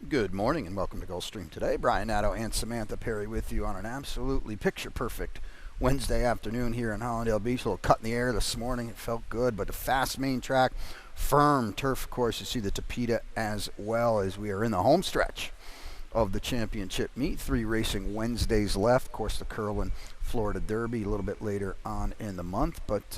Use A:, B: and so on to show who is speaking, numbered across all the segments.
A: Good morning and welcome to Gulfstream today. Brian Nadeau and Samantha Perry with you on an absolutely picture-perfect Wednesday afternoon here in Hollandale Beach. A little cut in the air this morning. It felt good, but a fast main track, firm turf, of course. You see the Tapeta as well as we are in the home stretch of the championship meet. 3 racing Wednesdays left. Of course, the Curlin Florida Derby a little bit later on in the month, but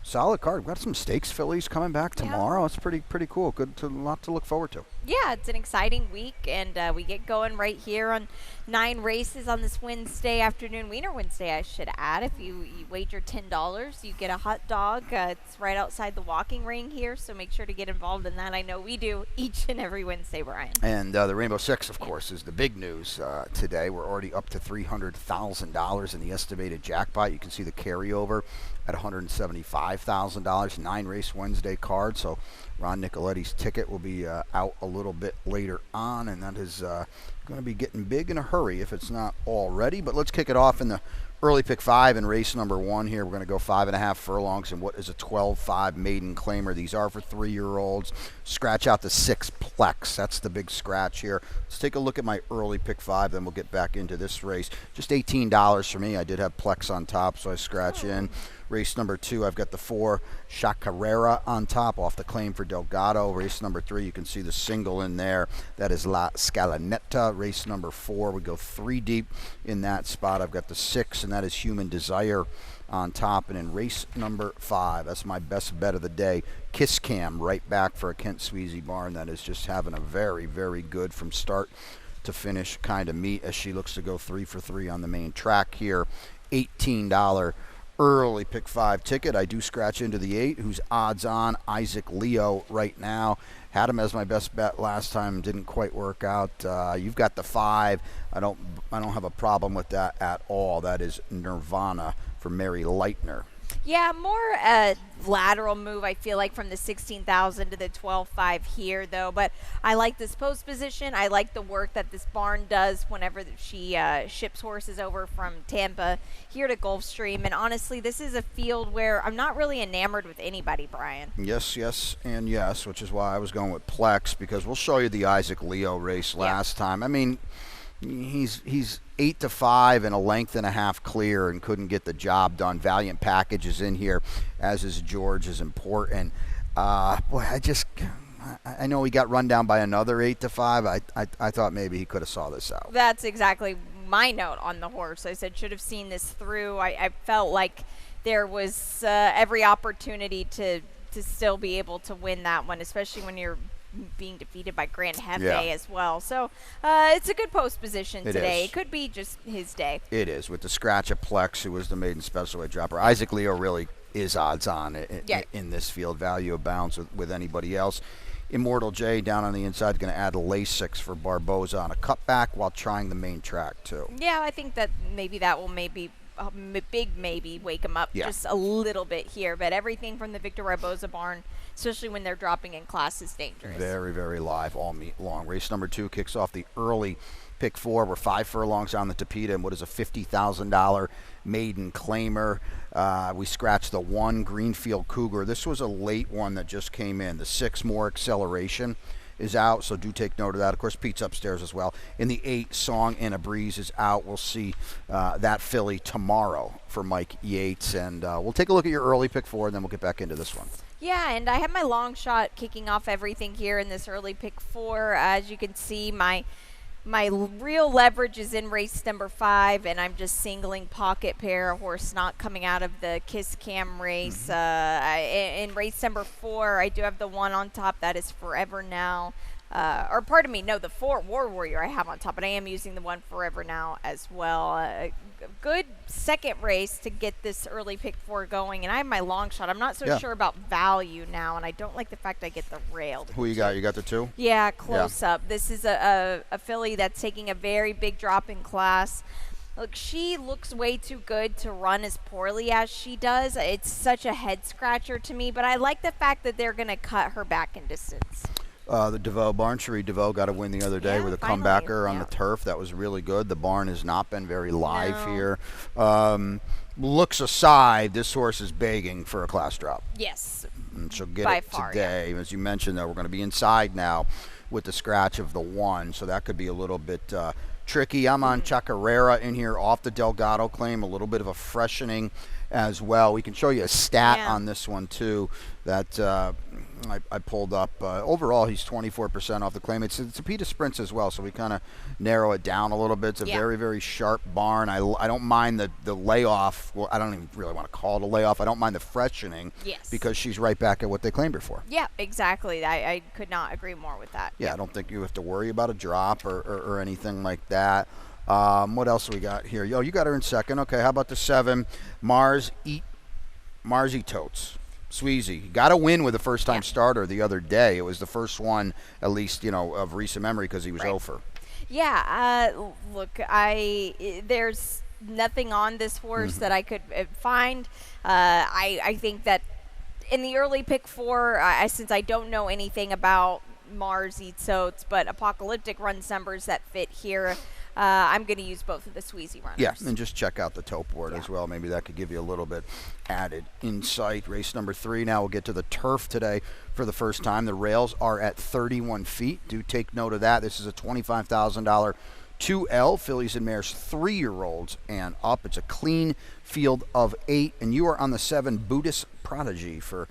A: solid card. We've got some stakes fillies coming back tomorrow. It's pretty cool. A lot to look forward to.
B: Yeah, it's an exciting week, and we get going right here on 9 races on this Wednesday afternoon. Wiener Wednesday, I should add. If you wager $10, you get a hot dog. It's right outside the walking ring here, so make sure to get involved in that. I know we do each and every Wednesday, Brian.
A: And the Rainbow Six, of course, is the big news today. We're already up to $300,000 in the estimated jackpot. You can see the carryover at $175,000, 9-race Wednesday card. So Ron Nicoletti's ticket will be out a little bit later on, and that is going to be getting big in a hurry if it's not already. But let's kick it off in the early pick 5 in race number 1 here. We're going to go 5.5 furlongs in what is a 12-5 maiden claimer. These are for 3-year-olds. Scratch out the 6 Plex. That's the big scratch here. Let's take a look at my early pick 5, then we'll get back into this race. Just $18 for me. I did have Plex on top, so I scratch in. Race number 2, I've got the 4 Chacarrera on top off the claim for Delgado. Race number 3, you can see the single in there. That is La Scalinetta. Race number 4, we go 3 deep in that spot. I've got the 6, and that is Human Desire on top. And in race number 5, that's my best bet of the day, Kiss Cam right back for a Kent Sweezy barn that is just having a very, very good from start to finish kind of meet as she looks to go 3 for 3 on the main track here. $18 early pick 5 ticket. I do scratch into the 8, who's odds on, Isaac Leo right now. Had him as my best bet last time, didn't quite work out. You've got the 5. I don't have a problem with that at all. That is Nirvana for Mary Leitner.
B: Yeah, more lateral move, I feel like, from the 16,000 to the 12.5 here, though. But I like this post position. I like the work that this barn does whenever she ships horses over from Tampa here to Gulfstream. And honestly, this is a field where I'm not really enamored with anybody, Brian.
A: Yes, and yes, which is why I was going with Plex, because we'll show you the Isaac Leo race last time. I mean, he's 8-5 and a length and a half clear and couldn't get the job done. Valiant Package is in here, as is George, is important. Boy, I know he got run down by another 8-5. I thought maybe he could have saw this out.
B: That's exactly my note on the horse. I said should have seen this through. I felt like there was every opportunity to still be able to win that one, especially when you're being defeated by Grand Hefe as well. So it's a good post position today. It could be just his day.
A: It is, with the scratch of Plex, who was the maiden special weight dropper. Isaac Leo really is odds on in this field. Value abounds with anybody else. Immortal J down on the inside, going to add a Lasix for Barboza on a cutback while trying the main track too.
B: Yeah, I think that that will maybe wake him up just a little bit here. But everything from the Victor Barboza barn, especially when they're dropping in class, is dangerous.
A: Very, very live all meet long. Race number 2 kicks off the early pick 4. We're 5 furlongs on the Tapeta and what is a $50,000 maiden claimer. We scratched the 1 Greenfield Cougar. This was a late one that just came in. The 6 More Acceleration is out, so do take note of that. Of course, Pete's upstairs as well. In the 8, Song in a Breeze is out. We'll see that filly tomorrow for Mike Yates. And we'll take a look at your early pick 4, and then we'll get back into this one.
B: Yeah, and I have my long shot kicking off everything here in this early pick 4. As you can see, my real leverage is in race number 5, and I'm just singling Pocket Pair, a horse not coming out of the Kiss Cam race. In race number 4, I do have the 1 on top. That is Forever Now. The 4 War Warrior I have on top, but I am using the 1 Forever Now as well. Good second race to get this early pick 4 going, and I have my long shot. I'm not so sure about value now, and I don't like the fact I get the rail.
A: Who you got? You got the 2?
B: Yeah, close up. This is a filly that's taking a very big drop in class. Look, she looks way too good to run as poorly as she does. It's such a head scratcher to me, but I like the fact that they're going to cut her back in distance.
A: The DeVoe barn, Cherie DeVoe got a win the other day with a comebacker on the turf. That was really good. The barn has not been very live here. Looks aside, this horse is begging for a class drop.
B: Yes.
A: And she'll get it today. As you mentioned, though, we're going to be inside now. with the scratch of the 1, so that could be a little bit tricky. I'm on Chacarrera in here off the Delgado claim, a little bit of a freshening as well. We can show you a stat on this one too that I pulled up. Overall, he's 24% off the claim. It's a Pita Sprints as well, so we kind of narrow it down a little bit. It's a very, very sharp barn. I don't mind the layoff. Well, I don't even really want to call it a layoff. I don't mind the freshening because she's right back at what they claimed her for.
B: Yeah, exactly. I could not agree more with that.
A: Yeah, I don't think you have to worry about a drop or anything like that. What else we got here? You got her in second. Okay, how about the 7? Marzi Totes. Sweezy. Got a win with a first-time starter the other day. It was the first one, at least, of recent memory because he was over.
B: Yeah, look, there's nothing on this horse that I could find. I think that in the early pick 4, since I don't know anything about Marzi Totes, but Apocalyptic runs numbers that fit here, I'm going to use both of the Sweezy runners.
A: Yeah, and just check out the tote board as well. Maybe that could give you a little bit added insight. Race number 3. Now we'll get to the turf today for the first time. The rails are at 31 feet. Do take note of that. This is a $25,000 2L, fillies and mares 3-year-olds and up. It's a clean field of 8, and you are on the 7 Buddhist Prodigy for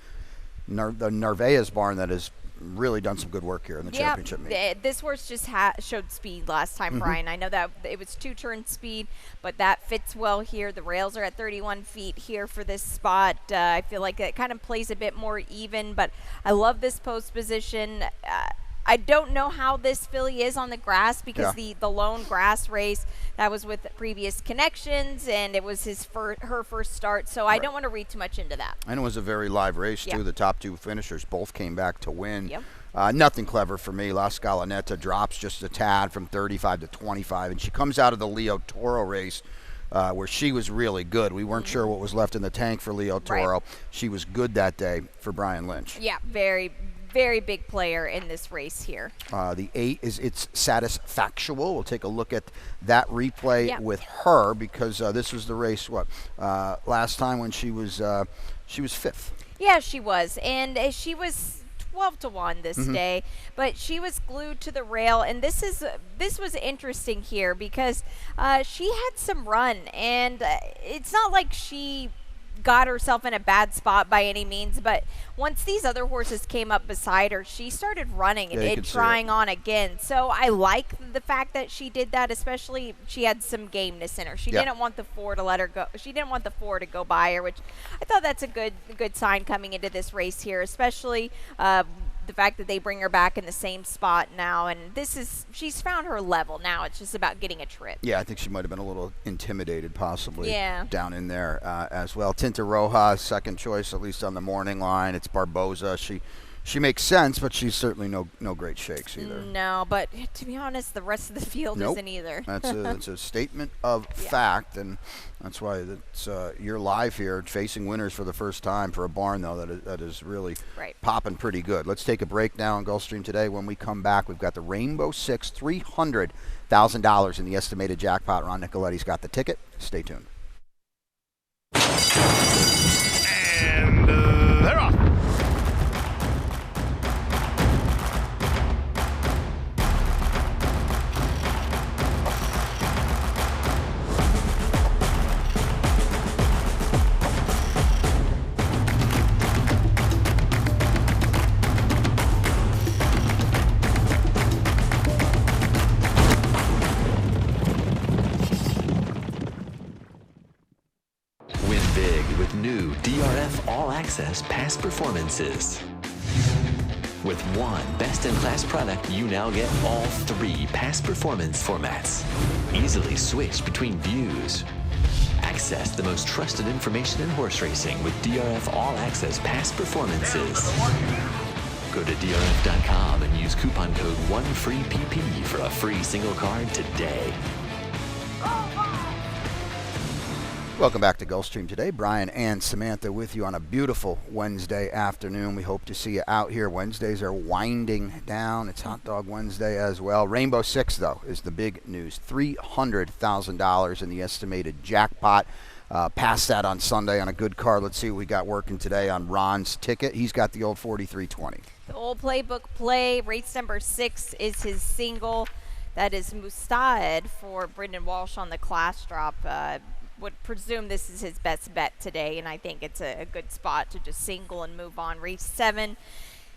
A: the Narvaez barn that is really done some good work here in the championship meet.
B: This horse just showed speed last time, Brian. I know that it was 2-turn speed, but that fits well here. The rails are at 31 feet here for this spot. I feel like it kind of plays a bit more even, but I love this post position. I don't know how this filly is on the grass because the lone grass race, that was with previous connections, and it was her first start, so I don't want to read too much into that.
A: And it was a very live race, too. The top 2 finishers both came back to win. Nothing clever for me. La Scalinetta drops just a tad from 35 to 25, and she comes out of the Leo Toro race where she was really good. We weren't sure what was left in the tank for Leo Toro. She was good that day for Brian Lynch.
B: Yeah, very big player in this race here.
A: The 8 is It's Satisfactual. We'll take a look at that replay with her because this was the race last time when she was 5th.
B: Yeah, she was, and she was 12-1 this day, but she was glued to the rail, and this was interesting here because she had some run, and it's not like she got herself in a bad spot by any means, but once these other horses came up beside her, she started running and trying on again. So I like the fact that she did that, especially she had some gameness in her. She didn't want the 4 to let her go. She didn't want the 4 to go by her, which I thought that's a good sign coming into this race here, especially the fact that they bring her back in the same spot now, and she's found her level now. It's just about getting a trip.
A: Yeah, I think she might have been a little intimidated possibly down in there as well. Tinta Roja, second choice, at least on the morning line. It's Barboza. She makes sense, but she's certainly no great shakes either.
B: No, but to be honest, the rest of the field isn't either.
A: That's a statement of fact, and that's why you're live here facing winners for the first time for a barn, though, that is really popping pretty good. Let's take a break now on Gulfstream today. When we come back, we've got the Rainbow Six, $300,000 in the estimated jackpot. Ron Nicoletti's got the ticket. Stay tuned.
C: And they're off.
D: New DRF All Access past performances. With one best-in-class product, you now get all 3 past performance formats. Easily switch between views. Access the most trusted information in horse racing with DRF All Access past performances. Go to DRF.com and use coupon code ONEFREEPP for a free single card today.
A: Welcome back to Gulfstream today. Brian and Samantha with you on a beautiful Wednesday afternoon. We hope to see you out here. Wednesdays are winding down. It's Hot Dog Wednesday as well. Rainbow Six, though, is the big news. $300,000 in the estimated jackpot. Past that on Sunday on a good card. Let's see what we got working today on Ron's ticket. He's got the old 4320.
B: The old playbook play, race number 6 is his single. That is Mustaed for Brendan Walsh on the class drop. Would presume this is his best bet today, and I think it's a good spot to just single and move on. Race 7.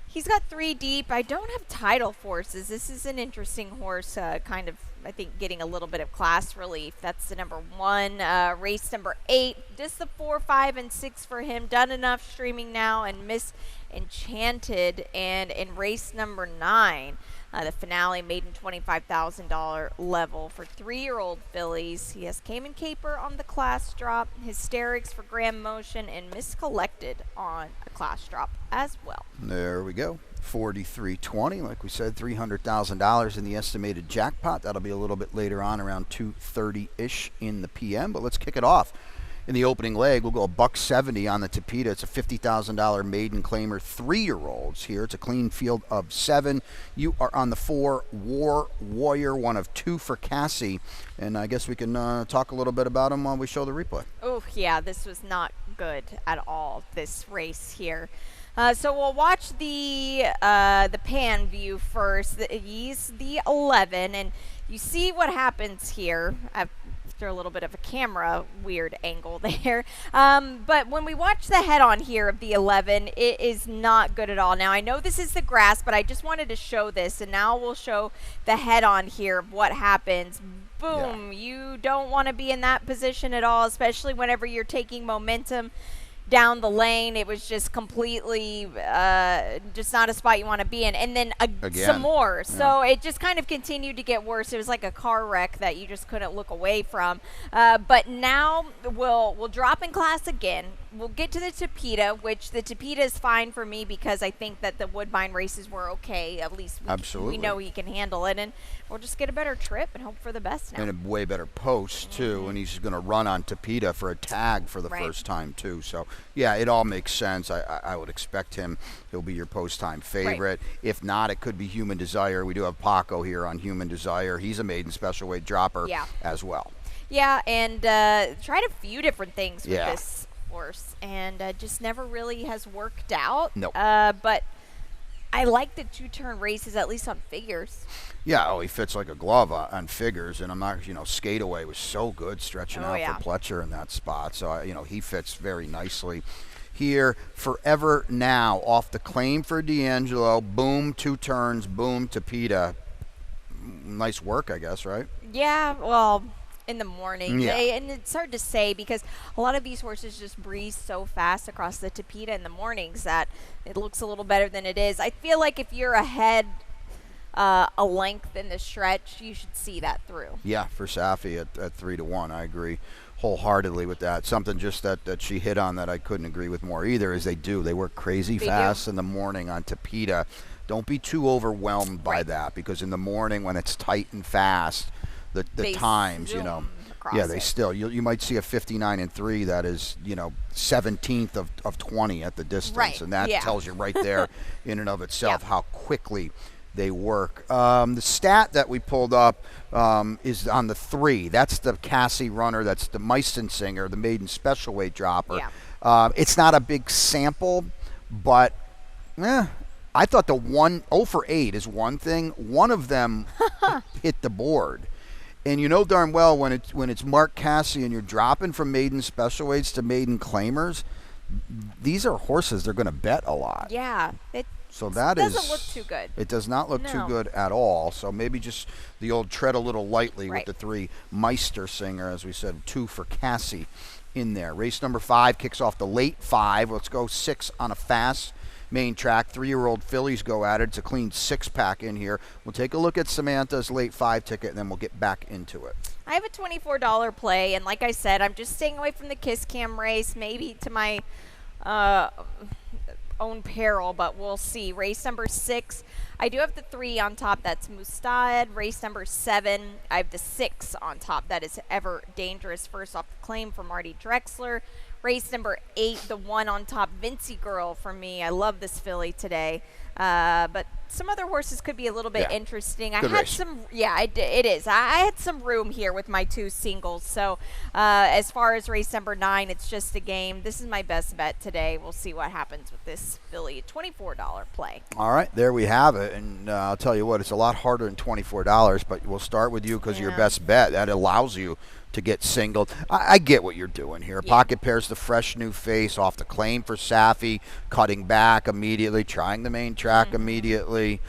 B: He's got 3 deep. I don't have title forces. This is an interesting horse, kind of, I think, getting a little bit of class relief. That's the number 1. Race number 8, just the 4, 5, and 6 for him. Done enough streaming now, and Miss Enchanted. And in race number 9, the finale, maiden $25,000 level for 3-year-old fillies. He has Cayman Caper on the class drop, Hysterics for Grand Motion, and Miscollected on a class drop as well.
A: There we go. 4320, like we said, $300,000 in the estimated jackpot. That'll be a little bit later on, around 2:30-ish in the PM. But let's kick it off. In the opening leg, we'll go $170 on the Tapeta. It's a $50,000 maiden claimer, 3-year-olds here. It's a clean field of 7. You are on the 4, War Warrior, one of 2 for Cassie. And I guess we can talk a little bit about him while we show the replay.
B: Oh, yeah, this was not good at all, this race here. So we'll watch the pan view first. He's the 11, and you see what happens here. After a little bit of a camera weird angle there. But when we watch the head-on here of the 11, it is not good at all. Now, I know this is the grass, but I just wanted to show this, and now we'll show the head-on here of what happens. Boom. Yeah. You don't want to be in that position at all, especially whenever you're taking momentum down the lane. It was just completely just not a spot you want to be in. And then some more. Yeah. So it just kind of continued to get worse. It was like a car wreck that you just couldn't look away from. But now we'll drop in class again. We'll get to the Tapeta, which the Tapeta is fine for me because I think that the Woodbine races were okay. At least we know he can handle it. And we'll just get a better trip and hope for the best now.
A: And a way better post, too. And he's going to run on Tapeta for a tag for the first time, too. So, yeah, it all makes sense. I would expect he'll be your post-time favorite. Right. If not, it could be Human Desire. We do have Paco here on Human Desire. He's a maiden special weight dropper as well. Yeah, and
B: tried a few different things with this horse, and just never really has worked out.
A: Nope.
B: But I like the 2-turn races, at least on figures.
A: Yeah, he fits like a glove on figures, and I'm not, Skateaway was so good stretching out for Pletcher in that spot, so, he fits very nicely here. Forever Now, off the claim for D'Angelo, boom, 2 turns, boom, Tapeta. Nice work, I guess, right?
B: Yeah, well, in the morning. And it's hard to say because a lot of these horses just breeze so fast across the Tapeta in the mornings that it looks a little better than it is. I feel like if you're ahead a length in the stretch, you should see that through.
A: Yeah, for Safi at 3-1, I agree wholeheartedly with that. Something just that she hit on that I couldn't agree with more either is they work crazy fast in the morning on Tapeta. Don't be too overwhelmed by that because in the morning when it's tight and fast, the times, they still, you might see a 59-3 that is, 17th of 20 at the distance, and that tells you right there in and of itself how quickly they work. The stat that we pulled up is on the 3. That's the Cassie runner. That's the Meistensinger, the maiden special weight dropper. Yeah. It's not a big sample, but I thought the 0 for 8 is one thing. One of them hit the board. And you know darn well when it's Mark Cassie and you're dropping from maiden special weights to maiden claimers, these are horses they're going to bet a lot.
B: Yeah.
A: So that
B: doesn't look too good.
A: It does not look too good at all. So maybe just the old tread a little lightly with the 3 Meistersinger, as we said, 2 for Cassie in there. Race number 5 kicks off the late 5. Let's go 6 on a fast main track. 3-year-old fillies go at it. It's a clean 6-pack in here. We'll take a look at Samantha's late 5 ticket, and then we'll get back into it.
B: I have a $24 play, and like I said, I'm just staying away from the Kiss Cam race, maybe to my own peril, but we'll see. Race number 6, I do have the 3 on top. That's Mustaed. Race number 7, I have the 6 on top. That is Ever Dangerous, first off the claim for Marty Drexler. Race number 8, the one on top, Vincy Girl for me. I love this filly today. But some other horses could be a little bit interesting. I
A: Good
B: had
A: race.
B: it is. I had some room here with my 2 singles. So as far as race number 9, it's just a game. This is my best bet today. We'll see what happens with this filly. $24 play.
A: All right, there we have it. And I'll tell you what, it's a lot harder than $24, but we'll start with you because your best bet. That allows you to get singled. I get what you're doing here. Pocket Pair's the fresh new face off the claim for Safi, cutting back immediately, trying the main track immediately.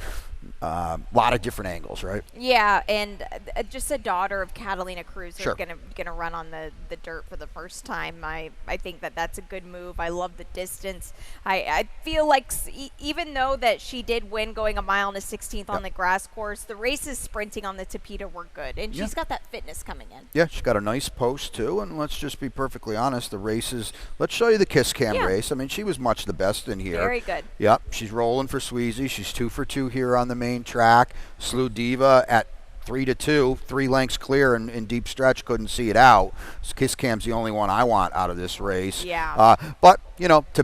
A: A lot of different angles, right?
B: Yeah, and just a daughter of Catalina Cruz who's
A: Sure.
B: gonna run on the dirt for the first time. I think that's a good move. I love the distance. I feel like even though that she did win going a mile and a 16th on the grass course, the races sprinting on the Tapeta were good, and she's got that fitness coming in.
A: Yeah, she's got a nice post, too. And let's just be perfectly honest, the races, let's show you the Kiss Cam race. I mean, she was much the best in here.
B: Very good.
A: Yep, she's rolling for Sweezy. She's 2 for 2 here on the main track. Slew Diva at 3-2, 3 lengths clear in deep stretch, couldn't see it out. So Kiss Cam's the only one I want out of this race.
B: Yeah.
A: But,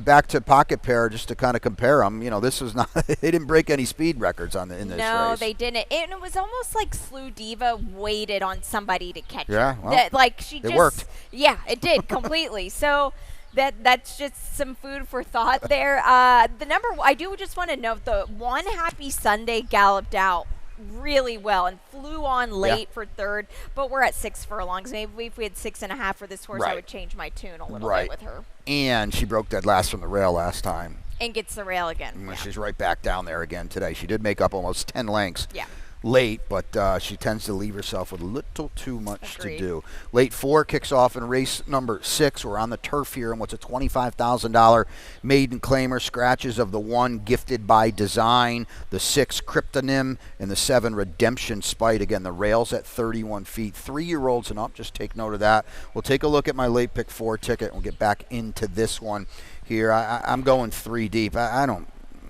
A: back to Pocket Pair, just to kind of compare them, this was not, they didn't break any speed records in this race.
B: No, they didn't. And it was almost like Slew Diva waited on somebody to catch
A: Yeah,
B: her.
A: well,
B: It
A: worked.
B: Yeah, it did completely. So that's just some food for thought there. The number, I do just want to note, the One Happy Sunday galloped out really well and flew on late for third, but we're at 6 furlongs. Maybe if we had 6.5 for this horse, I would change my tune a little bit with her.
A: And she broke dead last from the rail last time.
B: And gets the rail again.
A: And she's right back down there again today. She did make up almost 10 lengths.
B: Yeah.
A: Late, but she tends to leave herself with a little too much
B: Agreed.
A: to do. Late 4 kicks off in race number 6. We're on the turf here, and what's a $25,000 maiden claimer. Scratches of the 1 Gifted by Design, the 6 Cryptonym, and the 7 Redemption Spite. Again, the rail's at 31 feet. 3-year-olds and up, just take note of that. We'll take a look at my late pick 4 ticket, and we'll get back into this one here. I'm going 3 deep. I don't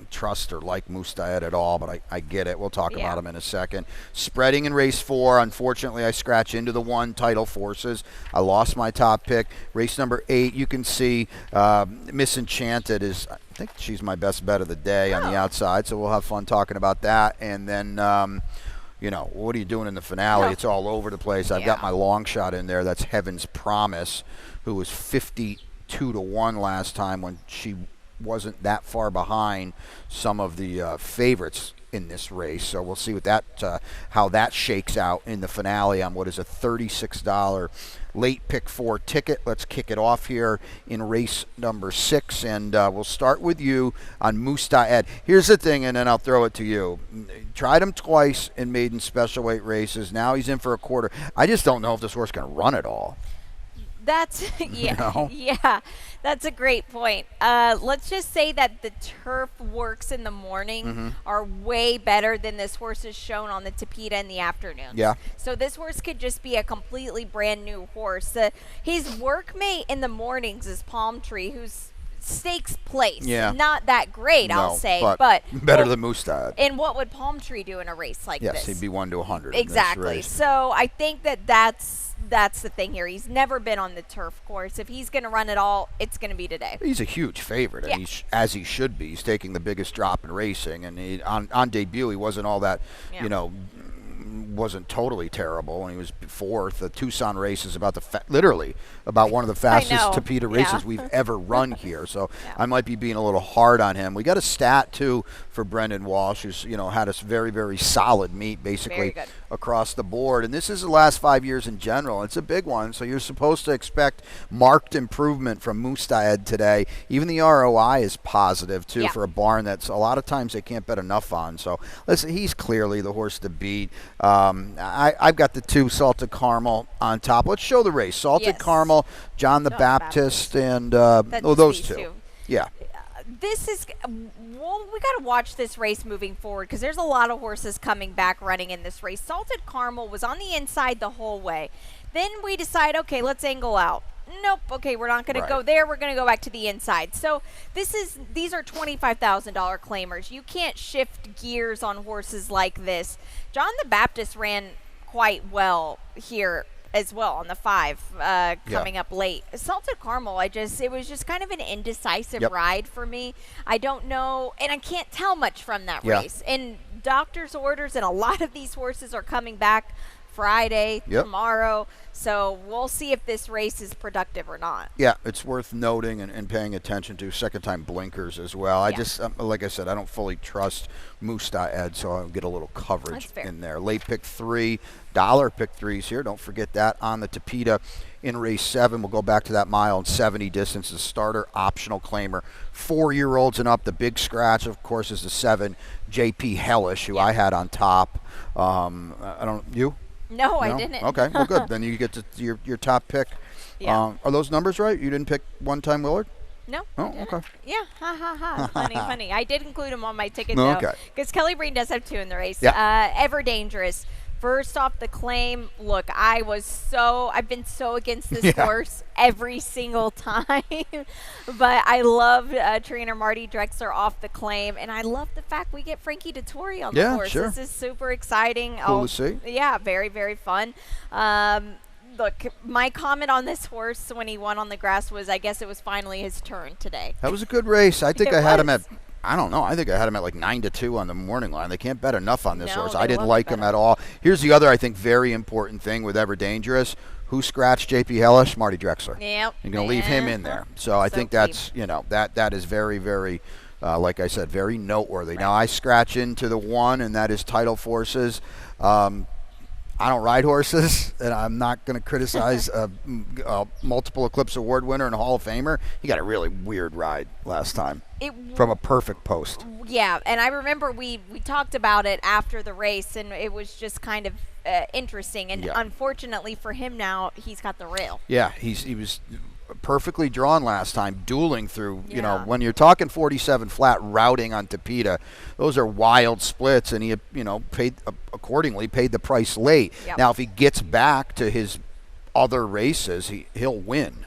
A: trust or like Mustad at all, but I get it. We'll talk about him in a second. Spreading in race 4. Unfortunately, I scratch into the 1 Title Forces. I lost my top pick. Race number 8, you can see Misenchanted is, I think she's my best bet of the day on the outside, so we'll have fun talking about that. And then what are you doing in the finale? It's all over the place. I've got my long shot in there. That's Heaven's Promise, who was 52-1 last time when she wasn't that far behind some of the favorites in this race. So we'll see how that shakes out in the finale on what is a $36 late pick 4 ticket. Let's kick it off here in race number 6, and we'll start with you on Mustad. Here's the thing, and then I'll throw it to you. Tried him twice in maiden special weight races. Now he's in for a quarter. I just don't know if this horse can run it all.
B: That's that's a great point. Let's just say that the turf works in the morning are way better than this horse is shown on the Tapeta in the afternoon.
A: Yeah.
B: So this horse could just be a completely brand new horse. His workmate in the mornings is Palm Tree, who's stakes place.
A: Yeah.
B: Not that great, I'll say,
A: but better than Mustad.
B: And what would Palm Tree do in a race like this?
A: Yes, he'd be 1 to 100.
B: Exactly. So I think that's the thing here. He's never been on the turf course. If he's going to run it all, it's going to be today.
A: He's a huge favorite, and as he should be. He's taking the biggest drop in racing, and on debut, he wasn't all that, wasn't totally terrible, and he was 4th. The Tucson race is literally about one of the fastest Tapeta races we've ever run here, so I might be being a little hard on him. We got a stat, too, for Brendan Walsh, who's, had us very, very solid meet, basically, across the board, and this is the last 5 years in general. It's a big one, so you're supposed to expect marked improvement from Mustad today. Even the ROI is positive, too, for a barn that's a lot of times they can't bet enough on. So, listen, he's clearly the horse to beat. I've got the 2 Salted Caramel on top. Let's show the race. Salted Caramel, John the Baptist, and those two. Yeah.
B: This is, we got to watch this race moving forward because there's a lot of horses coming back running in this race. Salted Caramel was on the inside the whole way. Then we decide, okay, let's angle out. Nope, okay, we're not going to go there. We're going to go back to the inside. So these are $25,000 claimers. You can't shift gears on horses like this. John the Baptist ran quite well here as well on the 5 coming up late. Salted Caramel, it was just kind of an indecisive ride for me. I don't know, and I can't tell much from that race. And doctor's orders, and a lot of these horses are coming back Friday, tomorrow. So we'll see if this race is productive or not.
A: Yeah, it's worth noting and paying attention to second-time blinkers as well. I just, like I said, I don't fully trust Ed, so I'll get a little coverage in there. Late pick 3, dollar pick 3s here. Don't forget that on the Tapeta in race 7. We'll go back to that mile and 70 distance. The starter optional claimer, 4-year-olds and up. The big scratch, of course, is the 7, J.P. Hellish, who I had on top. You?
B: No, I didn't.
A: Okay, well, good. Then you get to your top pick.
B: Yeah.
A: Are those numbers right? You didn't pick one-time Willard?
B: No.
A: Oh, okay.
B: Yeah, funny. I did include him on my ticket, though, because Kelly Breen does have 2 in the race.
A: Yeah.
B: Ever Dangerous. First off the claim, look, I've been so against this horse every single time. But I love trainer Marty Drexler off the claim, and I love the fact we get Frankie Dettori on the horse.
A: Sure.
B: This is super exciting.
A: Cool to see.
B: Yeah, very, very fun. Look, my comment on this horse when he won on the grass was, I guess it was finally his turn today.
A: That was a good race. I think I had him at, I don't know, I think I had him at like 9-2 on the morning line. They can't bet enough on this horse. I didn't like him at all. Here's the other, I think, very important thing with Ever Dangerous. Who scratched J.P. Hellish? Marty Drexler.
B: Yep.
A: You're going to leave him in there. So I think that's, that is very, very, like I said, very noteworthy. Now, I scratch into the 1, and that is Title Forces. I don't ride horses, and I'm not going to criticize a multiple Eclipse Award winner and a Hall of Famer. He got a really weird ride last time from a perfect post.
B: Yeah, and I remember we talked about it after the race, and it was just kind of interesting. And unfortunately for him now, he's got the rail.
A: Yeah, he was perfectly drawn last time, dueling through, when you're talking 47 flat routing on Tapeta, those are wild splits, and he, paid the price late.
B: Yep.
A: Now, if he gets back to his other races, he'll win.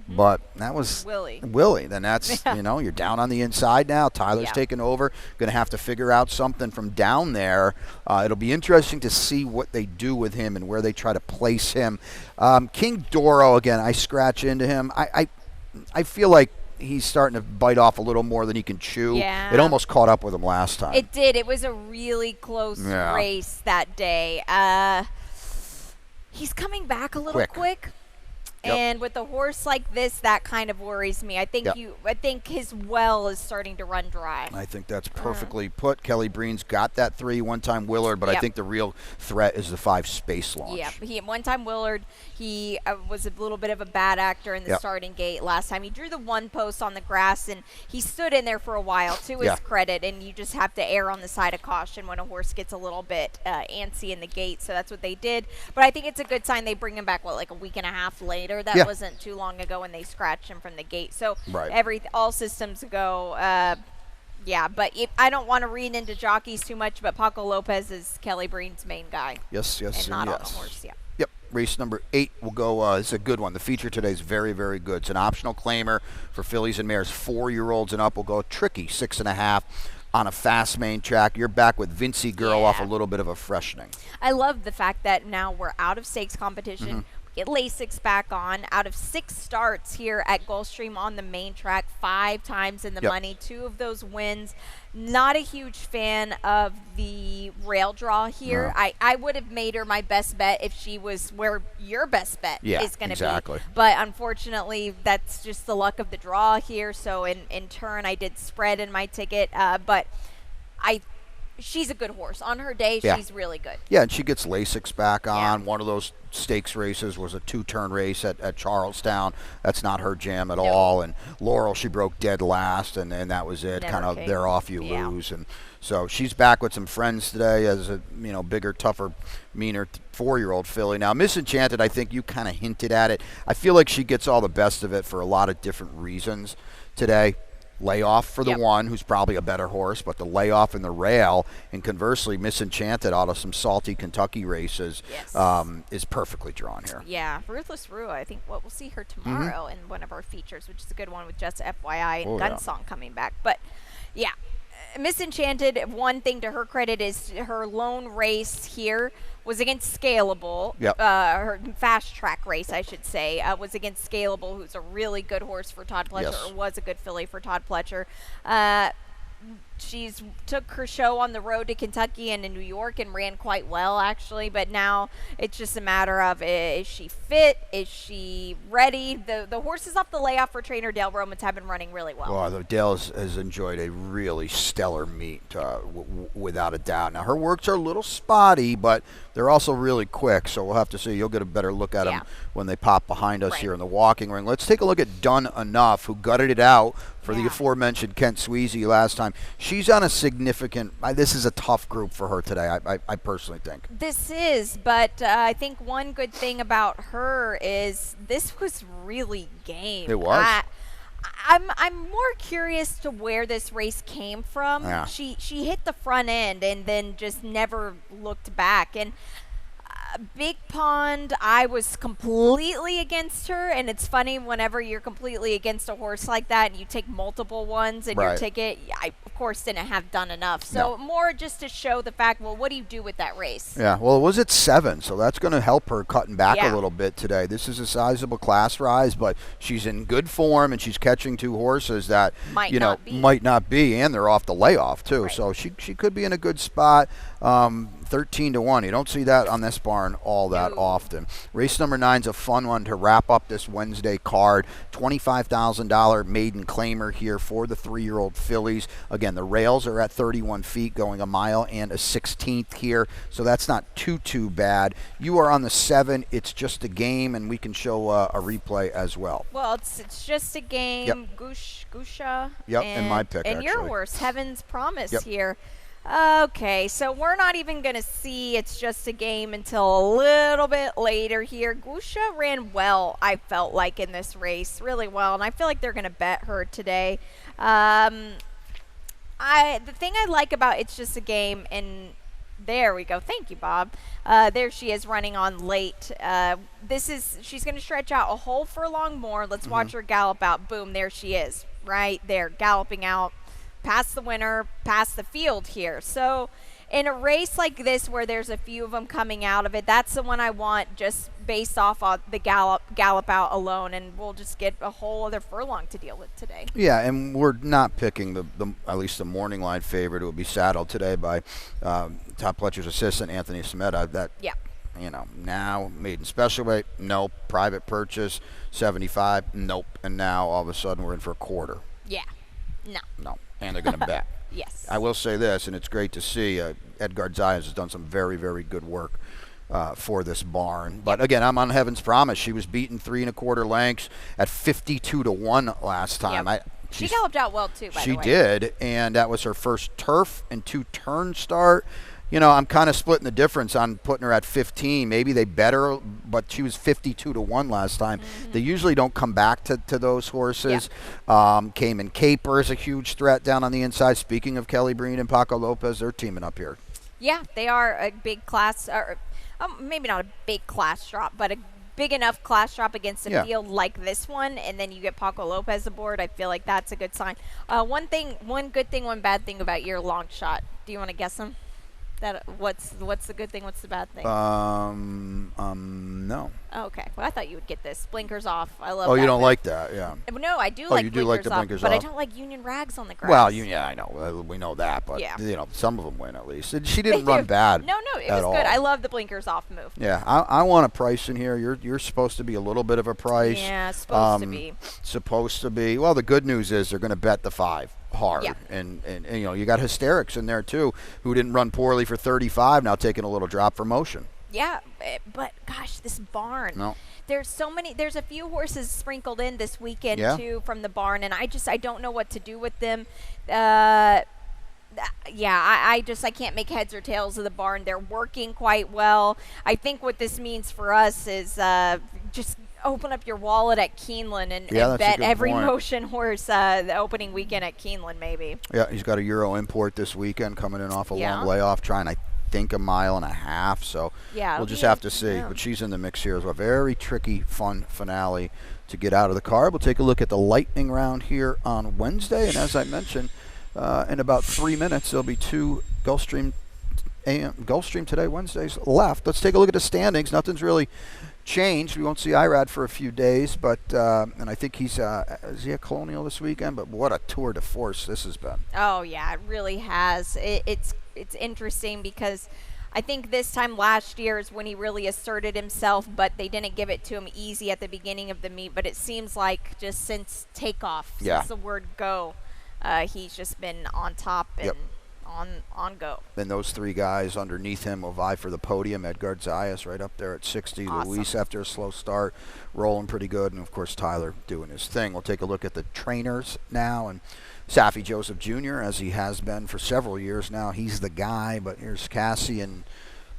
A: But that was Willie. Then that's, you're down on the inside now. Tyler's taking over. Going to have to figure out something from down there. It'll be interesting to see what they do with him and where they try to place him. King Doro, again, I scratch into him. I feel like he's starting to bite off a little more than he can chew.
B: Yeah.
A: It almost caught up with him last time.
B: It did. It was a really close race that day. He's coming back a little quick.
A: Yep.
B: And with a horse like this, that kind of worries me. I think I think his well is starting to run dry.
A: I think that's perfectly put. Kelly Breen's got that 3 one-time Willard, but I think the real threat is the 5 Space Launch.
B: Yeah, one-time Willard. He was a little bit of a bad actor in the starting gate last time. He drew the 1 post on the grass, and he stood in there for a while, to his credit, and you just have to err on the side of caution when a horse gets a little bit antsy in the gate, so that's what they did. But I think it's a good sign they bring him back, like a week and a half later. That wasn't too long ago when they scratched him from the gate. So all systems go. But I don't want to read into jockeys too much, but Paco Lopez is Kelly Breen's main guy.
A: Yes,
B: and not on a horse.
A: Yep. Race number 8 will go. It's a good one. The feature today is very, very good. It's an optional claimer for fillies and mares. 4-year-olds and up will go tricky 6.5 on a fast main track. You're back with Vincy Girl off a little bit of a freshening.
B: I love the fact that now we're out of stakes competition. Get Lasix back on. Out of 6 starts here at Gulfstream on the main track, 5 times in the money, 2 of those wins. Not a huge fan of the rail draw here. No. I would have made her my best bet if she was where your best bet is going to be. But unfortunately, that's just the luck of the draw here. So in turn, I did spread in my ticket. But she's a good horse. On her day, she's really good.
A: Yeah, and she gets Lasix back on. One of those stakes races was a 2-turn race at Charlestown. That's not her jam at all. And Laurel, she broke dead last, and that was it. Kind of they're off, you lose. And so she's back with some friends today as a bigger, tougher, meaner 4-year-old filly. Now, Misenchanted, I think you kind of hinted at it. I feel like she gets all the best of it for a lot of different reasons today. Layoff for the 1, who's probably a better horse, but the layoff in the rail, and conversely, Misenchanted out of some salty Kentucky races is perfectly drawn here.
B: Yeah, Ruthless Rua, I think we'll see her tomorrow in one of our features, which is a good one with Just FYI and Gunsong coming back. But, Miss Enchanted, one thing to her credit is her lone race here was against Scalable.
A: Yep.
B: Her fast track race, I should say, was against Scalable, who's a really good horse for Todd Pletcher,
A: Yes.
B: or was a good filly for Todd Pletcher. She's took her show on the road to Kentucky and in New York and ran quite well, actually. But now it's just a matter of, is she fit? Is she ready? The horses off the layoff for trainer Dale Romans have been running really well.
A: Well, Dale has enjoyed a really stellar meet, without a doubt. Now, her works are a little spotty, but they're also really quick, so we'll have to see. You'll get a better look at them when they pop behind us here in the walking ring. Let's take a look at Done Enough, who gutted it out for the aforementioned Kent Sweezy last time. She's on a significant – this is a tough group for her today, I personally think.
B: This is, but I think one good thing about her is this was really game.
A: It was.
B: I'm more curious to where this race came from.
A: Yeah.
B: She hit the front end and then just never looked back. And Big Pond, I was completely against her, and it's funny whenever you're completely against a horse like that and you take multiple ones in your ticket. I, of course, didn't have Done Enough. So more just to show the fact, well, what do you do with that race?
A: Yeah, well, it was at 7, so that's going to help her cutting back a little bit today. This is a sizable class rise, but she's in good form, and she's catching 2 horses that, might not be, and they're off the layoff, too. So she could be in a good spot. 13-1. You don't see that on this barn all that often. Race number 9 is a fun one to wrap up this Wednesday card. $25,000 maiden claimer here for the 3-year-old fillies. Again, the rails are at 31 feet, going a mile and a 16th here, so that's not too bad. You are on the 7. It's just a game, and we can show a replay as well.
B: Well, it's just a game.
A: Yep.
B: Gusha.
A: Yep, and my pick,
B: and your
A: actually.
B: horse, Heaven's Promise here. Okay, so we're not even going to see It's Just a Game until a little bit later here. Gusha ran well, I felt like, in this race, really well, and I feel like they're going to bet her today. The thing I like about It's Just a Game, and there we go. Thank you, Bob. There she is running on late. She's going to stretch out a whole furlong more. Let's watch her gallop out. Boom, there she is, right there, galloping out. Past the winner, past the field here. So in a race like this where there's a few of them coming out of it, that's the one I want just based off of the gallop out alone, and we'll just get a whole other furlong to deal with today.
A: Yeah, and we're not picking the at least the morning line favorite. It will be saddled today by Todd Pletcher's assistant, Anthony Smeda. Now maiden special weight, nope. Private purchase, 75, nope. And now all of a sudden we're in for a quarter.
B: Yeah, no.
A: And they're going to bet.
B: Yes.
A: I will say this, and it's great to see Edgar Zayas has done some very, very good work for this barn. But again, I'm on Heaven's Promise. She was beaten 3 1/4 lengths at 52-1 last time.
B: Yep. She galloped out well too, by the way.
A: She did, and that was her first turf and 2-turn start. I'm kind of splitting the difference on putting her at 15. Maybe they bet her, but she was 52-1 last time. They usually don't come back to those horses. Cayman Caper is a huge threat down on the inside. Speaking of Kelly Breen and Paco Lopez, they're teaming up here.
B: Yeah, they are a big class, or maybe not a big class drop, but a big enough class drop against a field like this one, and then you get Paco Lopez aboard. I feel like that's a good sign. One good thing, one bad thing about your long shot. Do you want to guess them? What's the good thing? What's the bad thing?
A: No.
B: Oh, okay. Well, I thought you would get this. Blinkers off. I love.
A: Oh,
B: that
A: you don't like that? Yeah.
B: No, I do
A: Oh,
B: like.
A: you do like the blinkers
B: but
A: off.
B: I don't like Union Rags on the grass.
A: Well, yeah, I know. We know that, but some of them win at least. And she didn't run bad.
B: No, it was good. I love the blinkers off move.
A: Yeah, I want a price in here. You're supposed to be a little bit of a price.
B: Yeah, supposed to be.
A: Supposed to be. Well, the good news is they're going to bet the 5 hard, and you got Hysterics in there too, who didn't run poorly for 35, now taking a little drop for motion.
B: Yeah, but gosh, this barn. No. There's a few horses sprinkled in this weekend too from the barn, and I don't know what to do with them. I can't make heads or tails of the barn. They're working quite well. I think what this means for us is just open up your wallet at Keeneland and bet every motion horse the opening weekend at Keeneland, maybe. Yeah,
A: he's got a Euro import this weekend coming in off a long layoff, trying, I think, 1.5 miles. So we'll just have to see. But she's in the mix here as well. Very tricky, fun finale to get out of the card. We'll take a look at the lightning round here on Wednesday. And as I mentioned, In about 3 minutes, there'll be 2 Gulfstream today, Wednesdays left. Let's take a look at the standings. Nothing's really changed. We won't see Irad for a few days, but and I think is he at Colonial this weekend? But what a tour de force this has been.
B: Oh yeah, it really has. It's interesting because I think this time last year is when he really asserted himself, but they didn't give it to him easy at the beginning of the meet. But it seems like just since takeoff, since the word go, he's just been on top and on go.
A: Then those 3 guys underneath him will vie for the podium. Edgar Zayas right up there at 60.
B: Awesome.
A: Luis after a slow start, rolling pretty good. And, of course, Tyler doing his thing. We'll take a look at the trainers now. And Safi Joseph Jr., as he has been for several years now, he's the guy. But here's Cassie and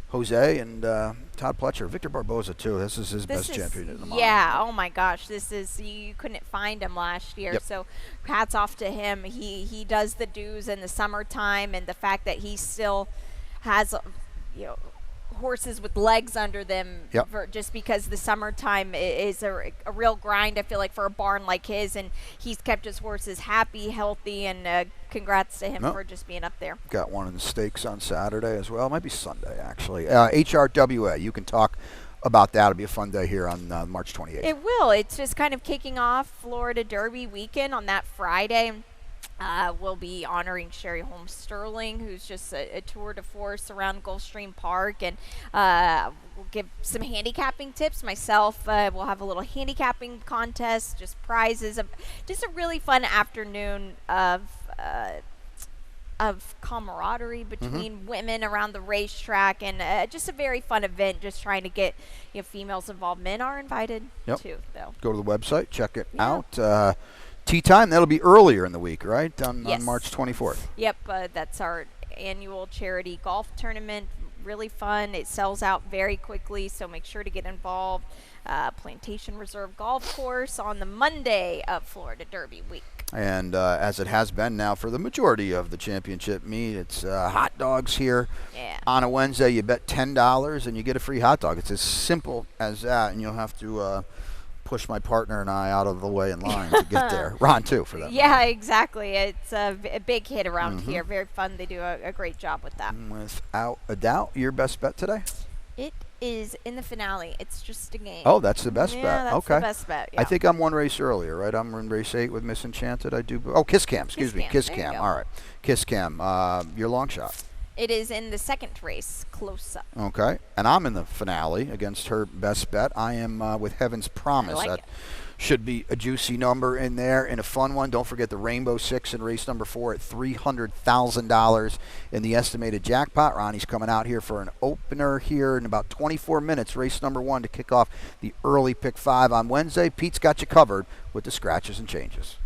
A: Jose and Todd Pletcher. Victor Barboza, too. This is his best champion in the model.
B: Yeah, oh my gosh. You couldn't find him last year.
A: Yep.
B: So hats off to him. He does the dues in the summertime, and the fact that he still has, horses with legs under them just because the summertime is a real grind, I feel like, for a barn like his, and he's kept his horses happy, healthy, and congrats to him for just being up there.
A: Got one in the stakes on Saturday as well. It might be Sunday, actually. HRWA, you can talk about that. It'll be a fun day here on March 28th.
B: It will. It's just kind of kicking off Florida Derby weekend on that Friday. We'll be honoring Sherry Holmes Sterling, who's just a tour de force around Gulfstream Park, and we'll give some handicapping tips. Myself, we'll have a little handicapping contest, just prizes, just a really fun afternoon of camaraderie between women around the racetrack, and just a very fun event. Just trying to get females involved. Men are invited too, though.
A: Go to the website, check it out. Tea time, that'll be earlier in the week, right? On March 24th.
B: Yep, that's our annual charity golf tournament. Really fun. It sells out very quickly, so make sure to get involved. Plantation Reserve Golf Course on the Monday of Florida Derby week.
A: And as it has been now for the majority of the championship meet, it's hot dogs here.
B: Yeah.
A: On a Wednesday, you bet $10 and you get a free hot dog. It's as simple as that, and you'll have to push my partner and I out of the way in line to get there. Ron, too, for that.
B: Yeah, exactly. It's a big hit around here. Very fun. They do a great job with that.
A: Without a doubt, your best bet today?
B: It is in the finale. It's just a game.
A: Oh, that's the best bet.
B: Yeah, that's
A: okay.
B: the best bet. Yeah.
A: I think I'm one race earlier, right? I'm in race 8 with Miss Enchanted. I do. Oh, Kiss Cam. Excuse me. Kiss Cam. All right. Kiss Cam. Your long shot.
B: It is in the second race, Close Up.
A: Okay. And I'm in the finale against her best bet. I am with Heaven's Promise.
B: I like it.
A: Should be a juicy number in there and a fun one. Don't forget the Rainbow Six in race number 4 at $300,000 in the estimated jackpot. Ronnie's coming out here for an opener here in about 24 minutes, race number 1 to kick off the early pick 5 on Wednesday. Pete's got you covered with the scratches and changes.